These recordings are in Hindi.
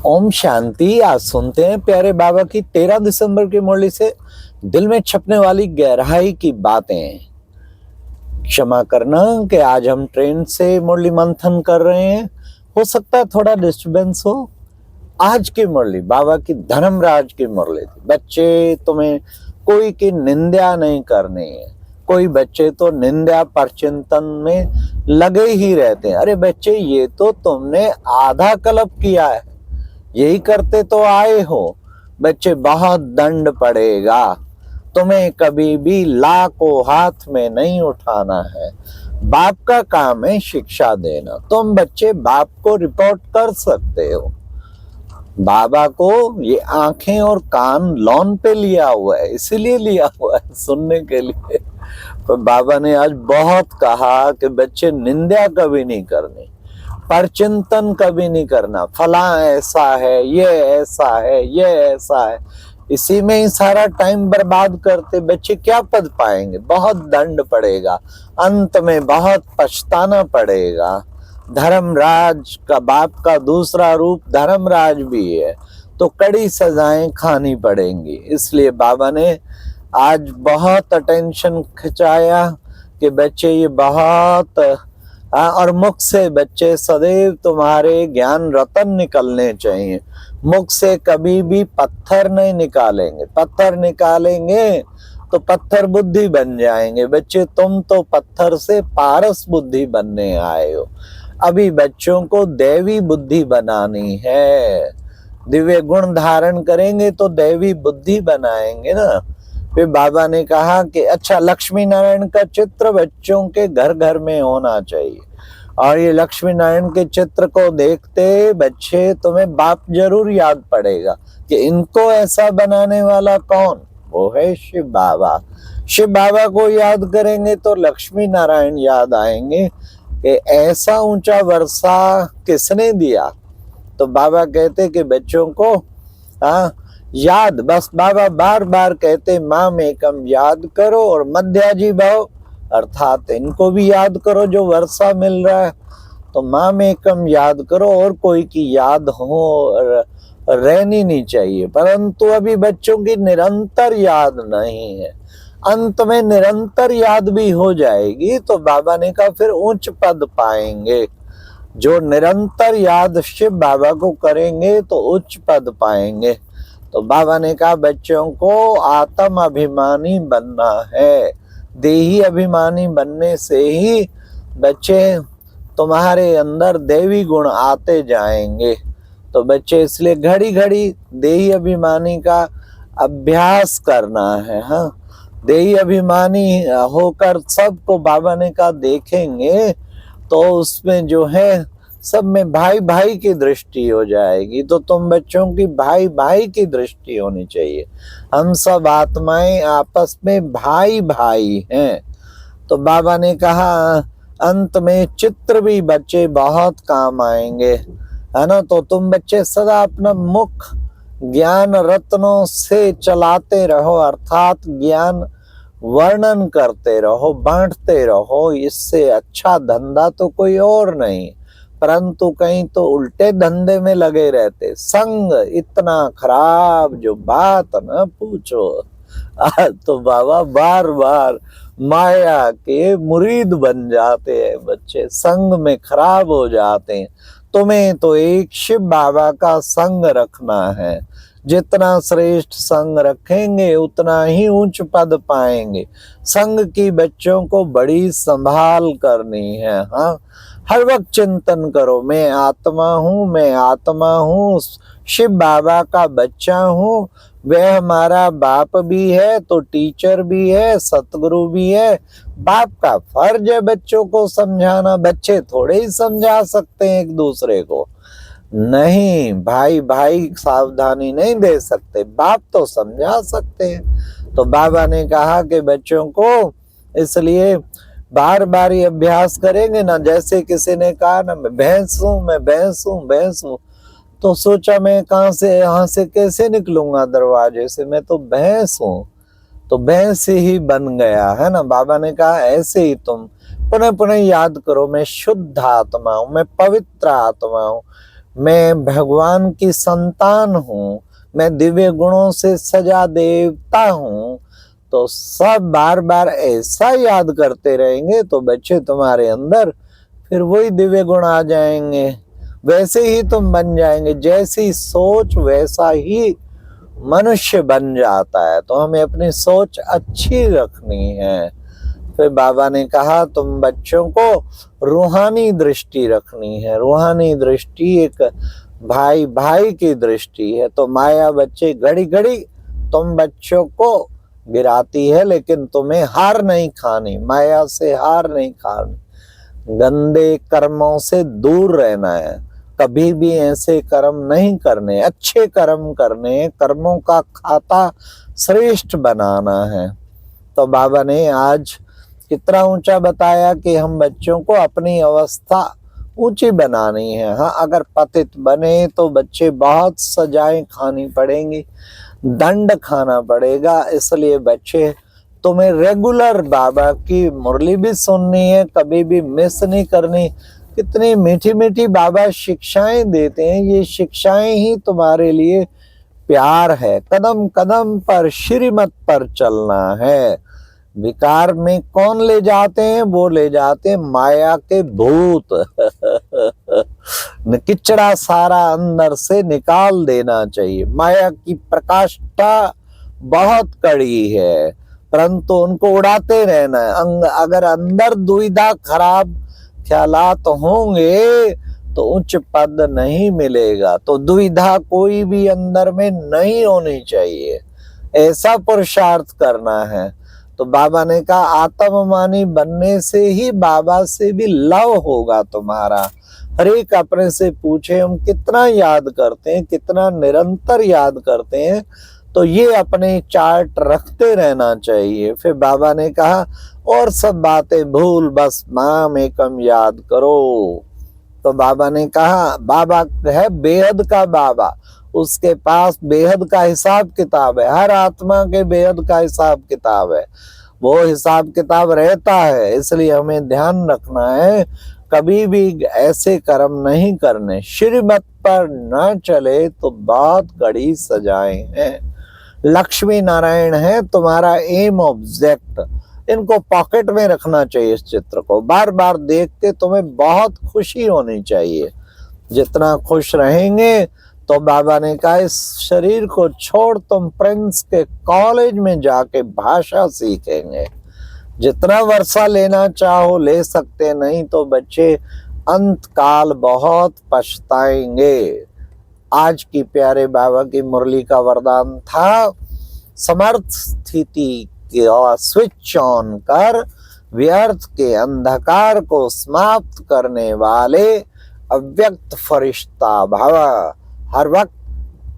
ओम शांति। आज सुनते हैं प्यारे बाबा की 13 दिसंबर की मुरली से दिल में छपने वाली गहराई की बातें। क्षमा करना कि आज हम ट्रेन से मुरली मंथन कर रहे हैं, हो सकता है थोड़ा डिस्टरबेंस हो। आज की मुरली बाबा की धर्मराज की मुरली थी। बच्चे, तुम्हें कोई की निंदा नहीं करनी है। कोई बच्चे तो निंदा पर चिंतन में लगे ही रहते हैं। अरे बच्चे, ये तो तुमने आधा कल्प किया है, यही करते तो आए हो। बच्चे, बहुत दंड पड़ेगा। तुम्हें कभी भी ला को हाथ में नहीं उठाना है। बाप का काम है शिक्षा देना। तुम बच्चे बाप को रिपोर्ट कर सकते हो। बाबा को ये आंखें और कान लॉन पे लिया हुआ है, इसीलिए लिया हुआ है सुनने के लिए। तो बाबा ने आज बहुत कहा कि बच्चे, निंदा कभी नहीं करनी, पर चिंतन कभी नहीं करना। फला ऐसा है, ये ऐसा है, ये ऐसा है, इसी में ही सारा टाइम बर्बाद करते बच्चे क्या पद पाएंगे। बहुत दंड पड़ेगा, अंत में बहुत पछताना पड़ेगा। धर्मराज का बाप का दूसरा रूप धर्मराज भी है, तो कड़ी सजाएं खानी पड़ेंगी। इसलिए बाबा ने आज बहुत अटेंशन खिंचाया कि बच्चे ये बहुत और मुख से बच्चे सदैव तुम्हारे ज्ञान रतन निकलने चाहिए। मुख से कभी भी पत्थर नहीं निकालेंगे। पत्थर निकालेंगे तो पत्थर बुद्धि बन जाएंगे। बच्चे, तुम तो पत्थर से पारस बुद्धि बनने आए हो। अभी बच्चों को दैवी बुद्धि बनानी है। दिव्य गुण धारण करेंगे तो दैवी बुद्धि बनाएंगे ना। फिर बाबा ने कहा कि अच्छा, लक्ष्मी नारायण का चित्र बच्चों के घर घर में होना चाहिए। और ये लक्ष्मी नारायण के चित्र को देखते बच्चे, तुम्हें बाप जरूर याद पड़ेगा कि इनको ऐसा बनाने वाला कौन, वो है शिव बाबा। शिव बाबा को याद करेंगे तो लक्ष्मी नारायण याद आएंगे कि ऐसा ऊंचा वर्षा किसने दिया। तो बाबा कहते कि बच्चों को याद, बस बाबा बार बार कहते माम एकम याद करो, और मध्याजी भाव अर्थात इनको भी याद करो जो वर्षा मिल रहा है। तो माम एकम याद करो, और कोई की याद हो रहनी नहीं चाहिए। परंतु अभी बच्चों की निरंतर याद नहीं है। अंत में निरंतर याद भी हो जाएगी तो बाबा ने कहा फिर उच्च पद पाएंगे। जो निरंतर याद शिव बाबा को करेंगे तो उच्च पद पाएंगे। तो बाबा ने कहा बच्चों को आत्म अभिमानी बनना है। देही अभिमानी बनने से ही बच्चे तुम्हारे अंदर देवी गुण आते जाएंगे। तो बच्चे, इसलिए घड़ी घड़ी देही अभिमानी का अभ्यास करना है। हाँ, देही अभिमानी होकर सबको बाबा ने कहा देखेंगे तो उसमें जो है सब में भाई भाई की दृष्टि हो जाएगी। तो तुम बच्चों की भाई भाई की दृष्टि होनी चाहिए। हम सब आत्माएं आपस में भाई भाई हैं। तो बाबा ने कहा अंत में चित्र भी बच्चे बहुत काम आएंगे, है ना। तो तुम बच्चे सदा अपना मुख ज्ञान रत्नों से चलाते रहो, अर्थात ज्ञान वर्णन करते रहो, बांटते रहो। इससे अच्छा धंधा तो कोई और नहीं। परंतु कहीं तो उल्टे धंधे में लगे रहते। संग इतना खराब जो बात न पूछो। तो बाबा बार बार माया के मुरीद बन जाते हैं बच्चे, संग में खराब हो जाते हैं। तुम्हें तो एक शिव बाबा का संग रखना है। जितना श्रेष्ठ संग रखेंगे उतना ही उच्च पद पाएंगे। संग की बच्चों को बड़ी संभाल करनी है। हाँ, हर वक्त चिंतन करो, मैं आत्मा हूँ, मैं आत्मा हूँ, शिव बाबा का बच्चा हूँ। वह हमारा बाप भी है तो टीचर भी है, सतगुरु भी है। बाप का फर्ज है बच्चों को समझाना। बच्चे थोड़े ही समझा सकते हैं एक दूसरे को, नहीं भाई भाई सावधानी नहीं दे सकते, बाप तो समझा सकते हैं। तो बाबा ने कहा कि बच्चों को इसलिए बार बार ये अभ्यास करेंगे ना। जैसे किसी ने कहा ना, मैं भैंस हूं, मैं भैंस हूं, भैंस हूं, तो सोचा मैं कहां से यहाँ से कैसे निकलूंगा दरवाजे से, मैं तो भैंस हूं। तो भैंस ही बन गया, है ना। बाबा ने कहा ऐसे ही तुम पुनः पुनः याद करो, मैं शुद्ध आत्मा हूं, मैं पवित्र आत्मा हूं, मैं भगवान की संतान हूँ, मैं दिव्य गुणों से सजा देवता हूँ, तो सब बार बार ऐसा याद करते रहेंगे तो बच्चे तुम्हारे अंदर फिर वही दिव्य गुण आ जाएंगे, वैसे ही तुम बन जाएंगे। जैसी सोच वैसा ही मनुष्य बन जाता है। तो हमें अपनी सोच अच्छी रखनी है। फिर बाबा ने कहा तुम बच्चों को रूहानी दृष्टि रखनी है। रूहानी दृष्टि एक भाई भाई की दृष्टि है। तो माया बच्चे घड़ी घड़ी तुम बच्चों को गिराती है, लेकिन तुम्हें हार नहीं खानी, माया से हार नहीं खानी। गंदे कर्मों से दूर रहना है, कभी भी ऐसे कर्म नहीं करने, अच्छे कर्म करने, कर्मों का खाता श्रेष्ठ बनाना है। तो बाबा ने आज कितना ऊंचा बताया कि हम बच्चों को अपनी अवस्था ऊंची बनानी है। हाँ, अगर पतित बने तो बच्चे बहुत सजाएं खानी पड़ेंगी, दंड खाना पड़ेगा। इसलिए बच्चे तुम्हें रेगुलर बाबा की मुरली भी सुननी है, कभी भी मिस नहीं करनी। कितनी मीठी मीठी बाबा शिक्षाएं देते हैं, ये शिक्षाएं ही तुम्हारे लिए प्यार है। कदम कदम पर श्रीमत पर चलना है। विकार में कौन ले जाते हैं? वो ले जाते हैं माया के भूत। किचड़ा सारा अंदर से निकाल देना चाहिए। माया की प्रकाष्ठा बहुत कड़ी है, परंतु उनको उड़ाते रहना है। अगर अंदर दुविधा खराब ख्यालात होंगे तो उच्च पद नहीं मिलेगा। तो दुविधा कोई भी अंदर में नहीं होनी चाहिए, ऐसा पुरुषार्थ करना है। तो बाबा ने कहा आत्ममानी बनने से ही बाबा से भी लव होगा तुम्हारा। हर एक अपने से पूछे हम कितना याद करते हैं, कितना निरंतर याद करते हैं। तो ये अपने चार्ट रखते रहना चाहिए। फिर बाबा ने कहा और सब बातें भूल बस माम एकम याद करो। तो बाबा ने कहा बाबा है बेहद का बाबा, उसके पास बेहद का हिसाब किताब है। हर आत्मा के बेहद का हिसाब किताब है, वो हिसाब किताब रहता है। इसलिए हमें ध्यान रखना है, कभी भी ऐसे कर्म नहीं करने। श्रीमत पर न चले तो बहुत कड़ी सजाएं हैं। लक्ष्मी नारायण है तुम्हारा एम ऑब्जेक्ट, इनको पॉकेट में रखना चाहिए। इस चित्र को बार बार देख के तुम्हें बहुत खुशी होनी चाहिए। जितना खुश रहेंगे तो बाबा ने कहा इस शरीर को छोड़ तुम प्रिंस के कॉलेज में जाके भाषा सीखेंगे। जितना वर्षा लेना चाहो ले सकते, नहीं तो बच्चे अंत काल बहुत पछताएंगे। आज की प्यारे बाबा की मुरली का वरदान था समर्थ स्थिति के स्विच ऑन कर व्यर्थ के अंधकार को समाप्त करने वाले अव्यक्त फरिश्ता भव। हर वक्त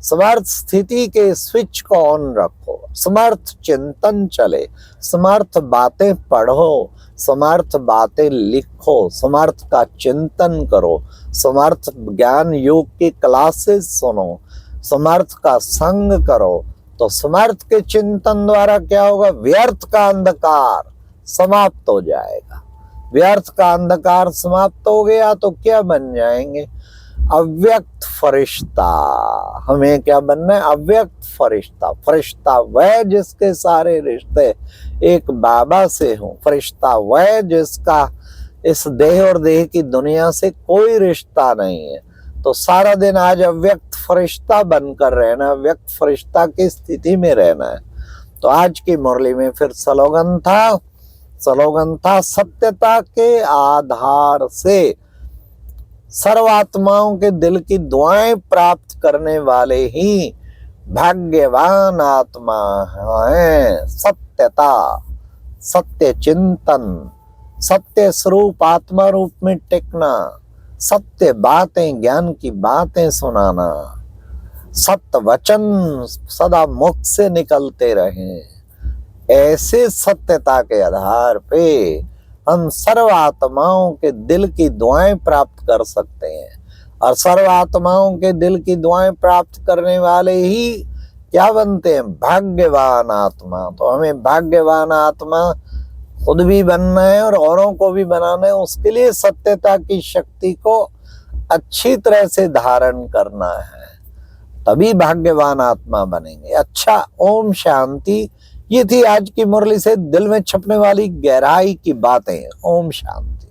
समर्थ स्थिति के स्विच को ऑन रखो, समर्थ चिंतन चले, समर्थ बातें पढ़ो, समर्थ बातें लिखो, समर्थ का चिंतन करो, समर्थ ज्ञान योग की क्लासेस सुनो, समर्थ का संग करो। तो समर्थ के चिंतन द्वारा क्या होगा? व्यर्थ का अंधकार समाप्त हो जाएगा। व्यर्थ का अंधकार समाप्त हो गया तो क्या बन जाएंगे? अव्यक्त फरिश्ता। हमें क्या बनना है? अव्यक्त फरिश्ता। फरिश्ता वह जिसके सारे रिश्ते एक बाबा से हों। फरिश्ता वह जिसका इस देह और देह की दुनिया से कोई रिश्ता नहीं है। तो सारा दिन आज अव्यक्त फरिश्ता बनकर रहना, अव्यक्त फरिश्ता की स्थिति में रहना है। तो आज की मुरली में फिर स्लोगन था सत्यता के आधार से सर्वात्माओं के दिल की दुआएं प्राप्त करने वाले ही भाग्यवान आत्मा हैं। सत्यता, सत्य चिंतन, सत्य स्वरूप आत्मा रूप में टिकना, सत्य बातें, ज्ञान की बातें सुनाना, सत्य वचन सदा मुख से निकलते रहें। ऐसे सत्यता के आधार पे हम सर्व आत्माओं के दिल की दुआएं प्राप्त कर सकते हैं। और सर्व आत्माओं के दिल की दुआएं प्राप्त करने वाले ही क्या बनते हैं? भाग्यवान आत्मा। तो हमें भाग्यवान आत्मा खुद भी बनना है और औरों को भी बनाना है। उसके लिए सत्यता की शक्ति को अच्छी तरह से धारण करना है, तभी भाग्यवान आत्मा बनेंगे। अच्छा, ओम शांति। ये थी आज की मुरली से दिल में छपने वाली गहराई की बातें। ओम शांति।